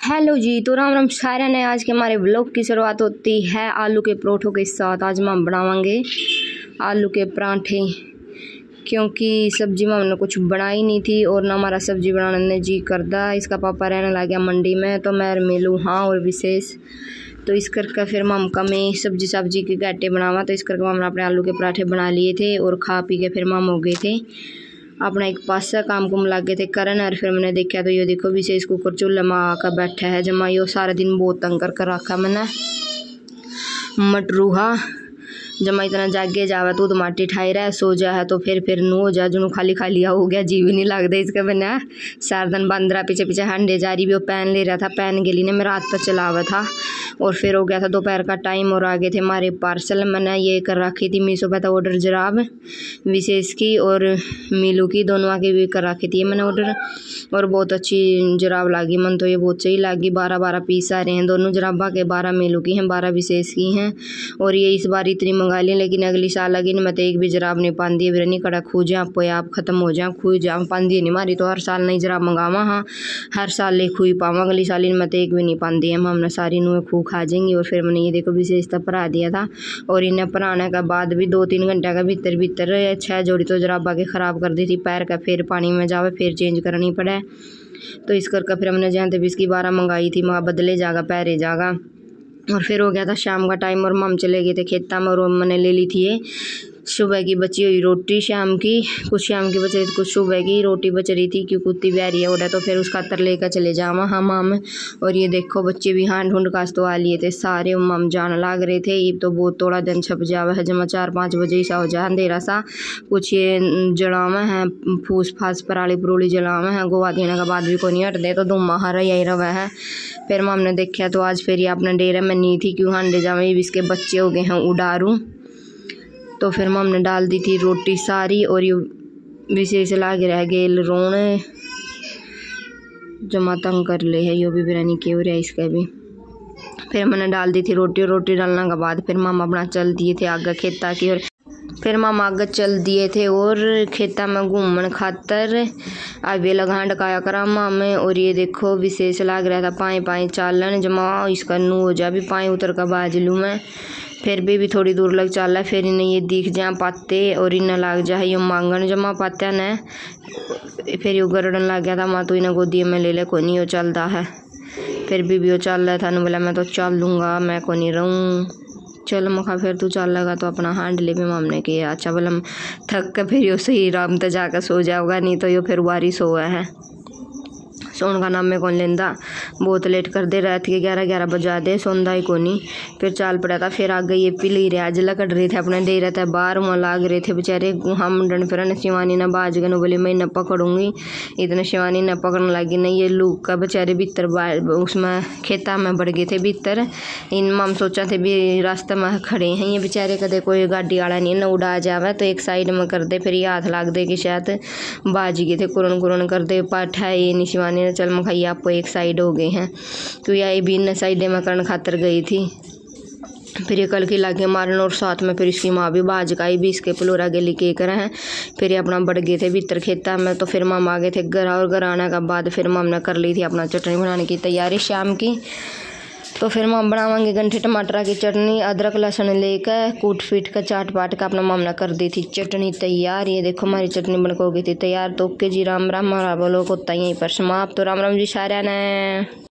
Hello जी, तो राम राम सारे ने। आज के हमारे ब्लॉग की शुरुआत होती है आलू के परोठों के साथ। आज हम बनावांगे आलू के पराठे, क्योंकि सब्जी में हमने कुछ बनाई नहीं थी और ना हमारा सब्जी बनाने जी करदा। इसका पापा रहने लग गया मंडी में, तो मैं मिलूँ हाँ और विशेष तो इस करके फिर हम कमें सब्जी के गट्टे बनावा। तो इस करके हमने अपने आलू के पराठे बना लिए थे और खा पी के फिर हम हो गए थे अपना एक पास काम को लग गए थे करन। और फिर मैंने देखा तो ये देखो विशेष कुकर चूल्हे में आकर बैठा है। जमा यो सारा दिन बहुत तंग कर रखा मैंने मटरूहा। जमा इतना जागे जावे तो माटी ठाई रहा सो जा है, तो फिर नू हो जा जुनू खाली खाली हो गया, जीव नहीं लगता इसका। मैंने सारा दिन बंदरा पीछे पीछे हंडे जा रही भी वो पैन ले रहा था, पैन के लिए मैं रात पर चलावा था। और फिर हो गया था दोपहर का टाइम और आगे थे हमारे पार्सल। मैंने ये कर रखी थी मीशो पे था ऑर्डर जराब विशेष की और मीलू की, दोनों आगे भी कर रखी थी मैंने ऑर्डर। और बहुत अच्छी जराब लगी मन, तो ये बहुत सही लगी। 12 पीस आ रहे हैं दोनों जराबा के, 12 मीलू की हैं 12 विशेष की हैं। और ये इस बार इतनी मंगा ली, लेकिन अगली साल लगी मैं तो एक भी जराब नहीं पाती है। नहीं कड़ा खू जा आप खत्म हो जा खुई जा पाती नहीं मारी, तो हर साल नई जराब मंगावा। हाँ हर साल ले खुई पावा, अगली साल मैं तो एक भी नहीं पाती है। हमने सारी नुए खू खा जाएंगी। और फिर मैंने ये देखो विशेषता भरा दिया था। और इन्हें भराने के बाद भी 2-3 घंटे का भीतर 6 जोड़ी तो जराबा के ख़राब कर दी थी पैर का। फिर पानी में जावे फिर चेंज करनी पड़े, तो इस करके फिर हमने जहाँ तक इसकी 12 मंगाई थी वहाँ बदले जागा पैरे जागा। और फिर हो गया था शाम का टाइम और हम चले गए थे खेता में। और मैंने ले ली थी ये सुबह की बची हुई रोटी, शाम की कुछ शाम की बच रही थी, कुछ सुबह की रोटी बच रही थी क्योंकि कुत्ती ब्यारी है उड़ा, तो फिर उसका तर लेकर चले जावा हम। और ये देखो बच्चे भी हाथ ढूंढ काश तो आ लिए थे सारे, हम जान लाग रहे थे। ये तो बहुत थोड़ा दिन छप जावा है, जमा 4-5 बजे ऐसा हो जाए अंधेरा सा। कुछ ये जलावा है फूस फास पराली परूली जलावा है, गोवा देने के बाद भी कोई नहीं हटते, तो धुम्मा हरा यही रवा है। फिर हमने देखा तो आज फिर ये अपने डेरे में नहीं थी, क्यों हांडे जावे इसके बच्चे हो गए हैं उडारू। तो फिर हमने डाल दी थी रोटी सारी। और ये विशेष लागे रह गए रोने जमा तंग कर ले है, यो भी बिरयानी के हो रहा है इसका भी। फिर मैंने डाल दी थी रोटी, और रोटी डालने के बाद फिर मामा अपना चल दिए थे आगे खेता की। और फिर मामा आगे चल दिए थे और खेता में घूमन खातर आगे लगा डकाया करा मामे। और ये देखो विशेष लाग रहा था पाए चालन, जमा इसका नू हो जा भी पाए उतर का बाज लूँ मैं। फिर भी थोड़ी दूर लग चल है, फिर इन्हें ये दिख जा पाते और इन्हें लग जा यो मांगन जमा पात्या ने। फिर यो गरड़न लग गया था माँ, तो इन्हें गोदी में ले ले कोई नहीं, वो चलता है। फिर भी वो चल रहा था, बोला मैं तो चल दूँगा मैं को नहीं रहूँ। चल मखा फिर तू चल लगा तो अपना हांड ले भी मामने के अच्छा बोला थक के फिर यो सही राम तो जाकर सो जाओगा, नहीं तो यो फिर बारिश हुआ है। सोन का नाम में कौन लेंदा, बहुत लेट कर दे रात के 11 बजा दे, सोंदा ही कोनी। फिर चाल पड़ा था। फिर आगे ये पिली रहे आज लकड़ रहे थे अपने दे रहे थे बाहर वहाँ लाग रहे थे बेचारे। हम डन फिर शिवानी न बाज गए, बोली मैं न पकड़ूंगी, इतने शिवानी न पकड़ने लगी नहीं। ये लूक का बेचारे भीतर उसमें खेता में बढ़ गए थे भीतर। इन हम सोचा थे भी रास्ते में खड़े हैं ये बेचारे, कदे कोई गाड़ी वाला नहीं न उड़ा जावे तो एक साइड में कर दे। फिर ये हाथ लाग दे कि शायद बाज गए थे, कुरन कर दे पाठा ये नहीं शिवानी चल मखाई आपको एक साइड हो गए हैं, तो यह भी इन साइड में करण खातर गई थी। फिर ये कल की लागे मारन और साथ में फिर इसकी माँ भी बाज गई भी इसके पलोरा गेली के कर हैं। फिर ये अपना बढ़ गए थे भीतर खेता में। तो फिर मामा आ गए थे घर, और घर आने के बाद फिर माम ने कर ली थी अपना चटनी बनाने की तैयारी शाम की। तो फिर हम बनावांगे गंठे टमाटर की चटनी, अदरक लहसुन लेकर कूट फीट कर चाट पाट का अपना मामला कर दी थी चटनी तैयार। ये देखो हमारी चटनी बनकर हो गई थी तैयार। तो ओके जी राम राम, हमारा बोलो को यहीं पर समाप्त। तो राम राम जी सारे ने।